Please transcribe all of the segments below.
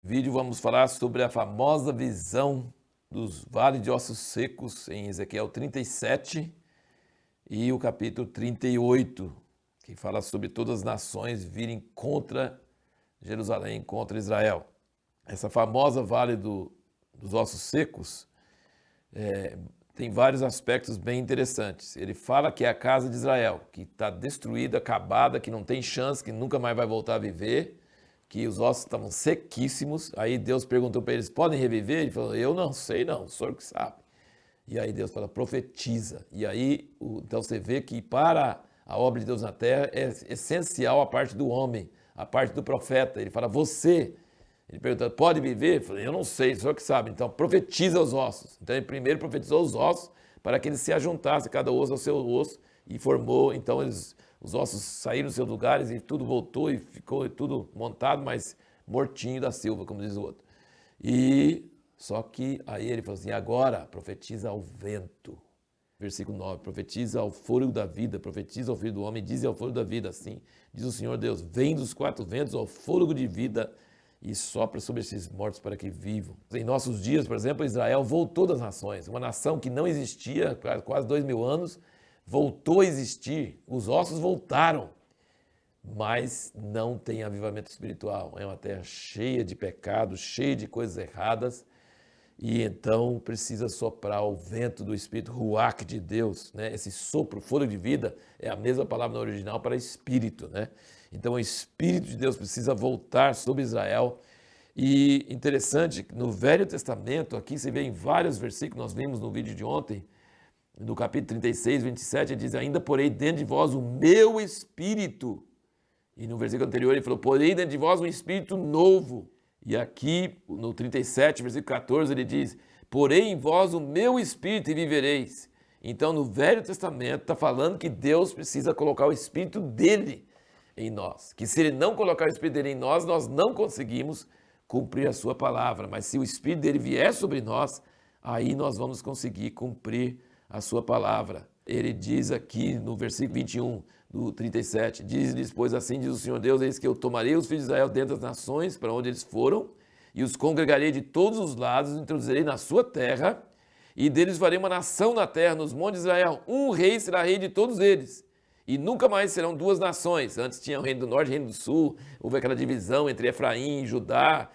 vídeo vamos falar sobre a famosa visão dos vales de ossos secos em Ezequiel 37 e o capítulo 38, que fala sobre todas as nações virem contra Jerusalém, contra Israel. Essa famosa vale dos ossos secos tem vários aspectos bem interessantes. Ele fala que é a casa de Israel, que está destruída, acabada, que não tem chance, que nunca mais vai voltar a viver, que os ossos estavam sequíssimos. Aí Deus perguntou para eles, podem reviver? Ele falou, eu não sei não, o senhor que sabe. E aí Deus fala, profetiza. E aí, então você vê que para a obra de Deus na terra é essencial a parte do homem, a parte do profeta. Ele fala, você. Ele perguntou, pode viver? Eu falei, eu não sei, o senhor que sabe. Então profetiza os ossos. Então ele primeiro profetizou os ossos para que eles se ajuntassem, cada osso ao seu osso, e formou. Então os ossos saíram dos seus lugares e tudo voltou e ficou tudo montado, mas mortinho da Silva, como diz o outro. E só que aí ele falou assim, agora profetiza ao vento. Versículo 9, profetiza ao fôlego da vida, profetiza ao filho do homem, diz ao fôlego da vida, assim, diz o Senhor Deus, vem dos quatro ventos ao fôlego de vida e sopra sobre esses mortos para que vivam. Em nossos dias, por exemplo, Israel voltou das nações, uma nação que não existia há quase 2000 anos, voltou a existir, os ossos voltaram, mas não tem avivamento espiritual, é uma terra cheia de pecados, cheia de coisas erradas, e então precisa soprar o vento do Espírito, Ruach de Deus, né? Esse sopro, fôlego de vida, é a mesma palavra no original para espírito, né? Então o Espírito de Deus precisa voltar sobre Israel. E interessante, no Velho Testamento, aqui você vê em vários versículos, nós vimos no vídeo de ontem, no capítulo 36, 27, ele diz, ainda porei dentro de vós o meu Espírito. E no versículo anterior ele falou, porei dentro de vós um Espírito novo. E aqui, no 37, versículo 14, ele diz, porei em vós o meu Espírito e vivereis. Então, no Velho Testamento, está falando que Deus precisa colocar o Espírito dele em nós. Que se ele não colocar o Espírito dele em nós, nós não conseguimos cumprir a sua palavra. Mas se o Espírito dele vier sobre nós, aí nós vamos conseguir cumprir a sua palavra. Ele diz aqui no versículo 21 do 37, diz-lhes, pois assim diz o Senhor Deus, eis que eu tomarei os filhos de Israel dentre as nações para onde eles foram, e os congregarei de todos os lados, os introduzirei na sua terra, e deles farei uma nação na terra, nos montes de Israel. Um rei será rei de todos eles, e nunca mais serão duas nações. Antes tinha o reino do norte e o reino do sul, houve aquela divisão entre Efraim e Judá,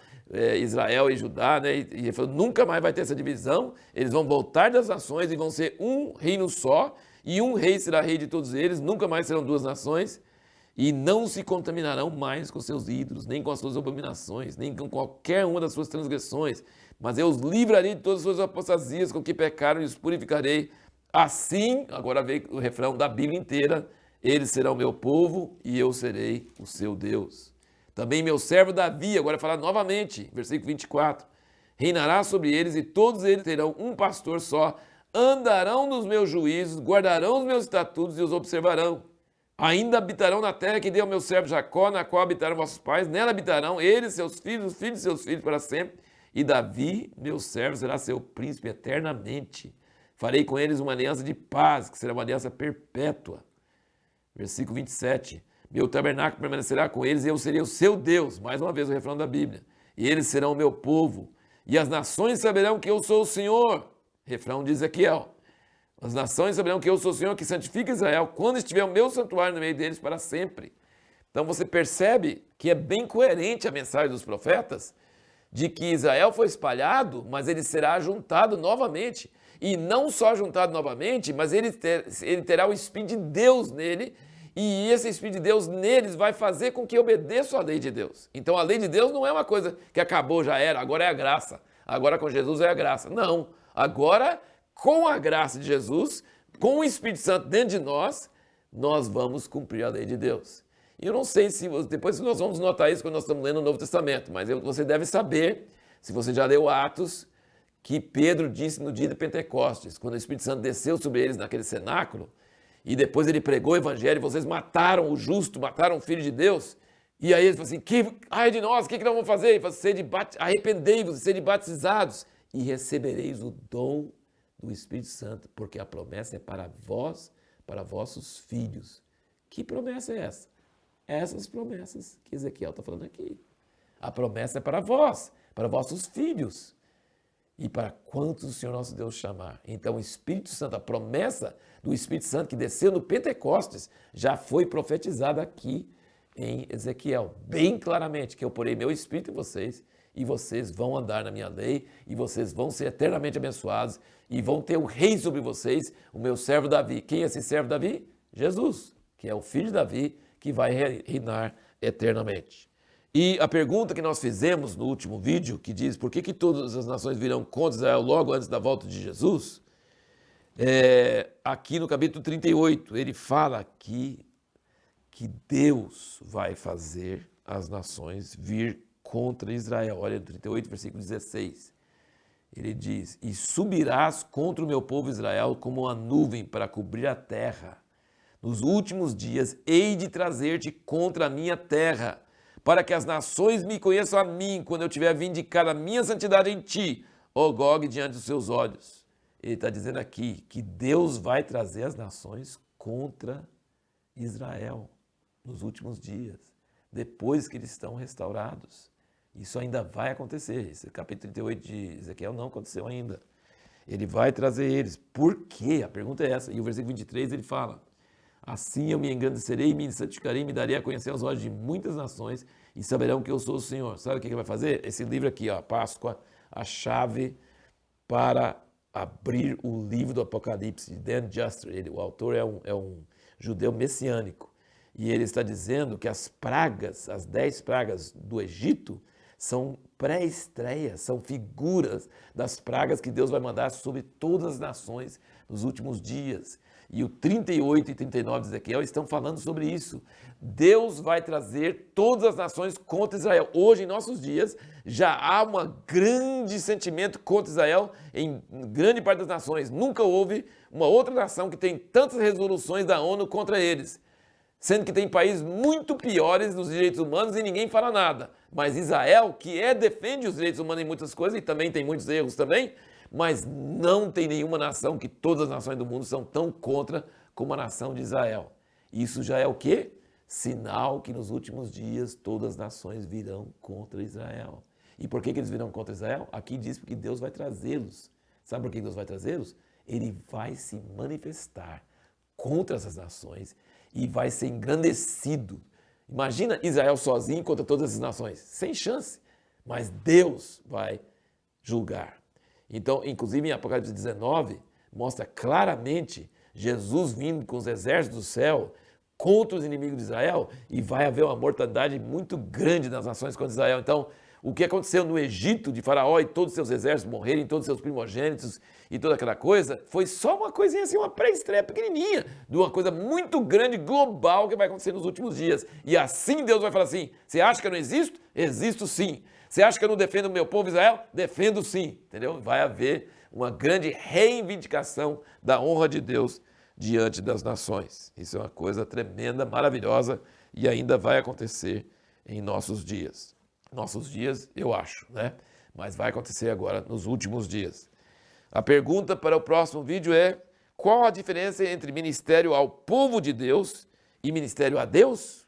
Israel e Judá, né? E ele falou, nunca mais vai ter essa divisão, eles vão voltar das nações e vão ser um reino só, e um rei será rei de todos eles, nunca mais serão duas nações, e não se contaminarão mais com seus ídolos, nem com as suas abominações, nem com qualquer uma das suas transgressões, mas eu os livrarei de todas as suas apostasias com que pecaram e os purificarei. Assim, agora vem o refrão da Bíblia inteira, eles serão meu povo e eu serei o seu Deus. Também meu servo Davi, agora falar novamente, versículo 24, reinará sobre eles e todos eles terão um pastor só, andarão nos meus juízos, guardarão os meus estatutos e os observarão. Ainda habitarão na terra que dei ao meu servo Jacó, na qual habitaram vossos pais, nela habitarão eles, seus filhos, os filhos de seus filhos para sempre, e Davi, meu servo, será seu príncipe eternamente. Farei com eles uma aliança de paz, que será uma aliança perpétua. Versículo 27, meu tabernáculo permanecerá com eles e eu serei o seu Deus, mais uma vez o refrão da Bíblia, e eles serão o meu povo, e as nações saberão que eu sou o Senhor. Refrão de Ezequiel. As nações saberão que eu sou o Senhor que santifica Israel quando estiver o meu santuário no meio deles para sempre. Então você percebe que é bem coerente a mensagem dos profetas de que Israel foi espalhado, mas ele será juntado novamente. E não só juntado novamente, mas ele terá o Espírito de Deus nele, e esse Espírito de Deus neles vai fazer com que obedeçam a lei de Deus. Então a lei de Deus não é uma coisa que acabou, já era, agora é a graça. Agora com Jesus é a graça. Não. Agora, com a graça de Jesus, com o Espírito Santo dentro de nós, nós vamos cumprir a lei de Deus. E eu não sei se depois nós vamos notar isso quando nós estamos lendo o Novo Testamento, mas você deve saber, se você já leu Atos, que Pedro disse no dia de Pentecostes, quando o Espírito Santo desceu sobre eles naquele cenáculo, e depois ele pregou o evangelho, vocês mataram o justo, mataram o filho de Deus. E aí ele falou assim, ai de nós, o que nós vamos fazer? Ele falou, arrependei-vos e sede batizados, e recebereis o dom do Espírito Santo, porque a promessa é para vós, para vossos filhos. Que promessa é essa? Essas promessas que Ezequiel está falando aqui. A promessa é para vós, para vossos filhos e para quantos o Senhor nosso Deus chamar. Então o Espírito Santo, a promessa do Espírito Santo que desceu no Pentecostes, já foi profetizada aqui em Ezequiel, bem claramente, que eu porei meu Espírito em vocês e vocês vão andar na minha lei e vocês vão ser eternamente abençoados e vão ter o rei sobre vocês, o meu servo Davi. Quem é esse servo Davi? Jesus, que é o filho de Davi, que vai reinar eternamente. E a pergunta que nós fizemos no último vídeo, que diz por que todas as nações virão contra Israel logo antes da volta de Jesus, aqui no capítulo 38, ele fala aqui que Deus vai fazer as nações vir contra Israel. Olha, no 38, versículo 16. Ele diz, e subirás contra o meu povo Israel como uma nuvem para cobrir a terra. Nos últimos dias hei de trazer-te contra a minha terra, para que as nações me conheçam a mim, quando eu tiver vindicado a minha santidade em ti, ó Gog, diante dos seus olhos. Ele está dizendo aqui que Deus vai trazer as nações contra Israel nos últimos dias, depois que eles estão restaurados. Isso ainda vai acontecer. Esse capítulo 38 de Ezequiel não aconteceu ainda. Ele vai trazer eles. Por quê? A pergunta é essa. E o versículo 23 ele fala, assim eu me engrandecerei, me santificarei, me darei a conhecer aos olhos de muitas nações e saberão que eu sou o Senhor. Sabe o que ele vai fazer? Esse livro aqui, ó, Páscoa, a chave para abrir o livro do Apocalipse, de Dan Juster. O autor é um judeu messiânico. E ele está dizendo que as pragas, as 10 pragas do Egito, são pré-estreias, são figuras das pragas que Deus vai mandar sobre todas as nações nos últimos dias. E o 38 e 39 de Ezequiel estão falando sobre isso. Deus vai trazer todas as nações contra Israel. Hoje, em nossos dias, já há um grande sentimento contra Israel em grande parte das nações. Nunca houve uma outra nação que tem tantas resoluções da ONU contra eles. Sendo que tem países muito piores nos direitos humanos e ninguém fala nada. Mas Israel, que defende os direitos humanos em muitas coisas e também tem muitos erros também, mas não tem nenhuma nação que todas as nações do mundo são tão contra como a nação de Israel. Isso já é o quê? Sinal que nos últimos dias todas as nações virão contra Israel. E por que eles virão contra Israel? Aqui diz porque Deus vai trazê-los. Sabe por que Deus vai trazê-los? Ele vai se manifestar contra essas nações e vai ser engrandecido. Imagina Israel sozinho contra todas essas nações. Sem chance. Mas Deus vai julgar. Então, inclusive em Apocalipse 19, mostra claramente Jesus vindo com os exércitos do céu contra os inimigos de Israel e vai haver uma mortandade muito grande nas nações contra Israel. Então, o que aconteceu no Egito de Faraó e todos os seus exércitos morrerem, todos os seus primogênitos e toda aquela coisa, foi só uma coisinha assim, uma pré-estreia pequenininha de uma coisa muito grande, global, que vai acontecer nos últimos dias. E assim Deus vai falar assim, você acha que eu não existo? Existo sim. Você acha que eu não defendo o meu povo Israel? Defendo sim, entendeu? Vai haver uma grande reivindicação da honra de Deus diante das nações. Isso é uma coisa tremenda, maravilhosa e ainda vai acontecer em nossos dias. Nossos dias, eu acho, né? Mas vai acontecer agora nos últimos dias. A pergunta para o próximo vídeo é: qual a diferença entre ministério ao povo de Deus e ministério a Deus?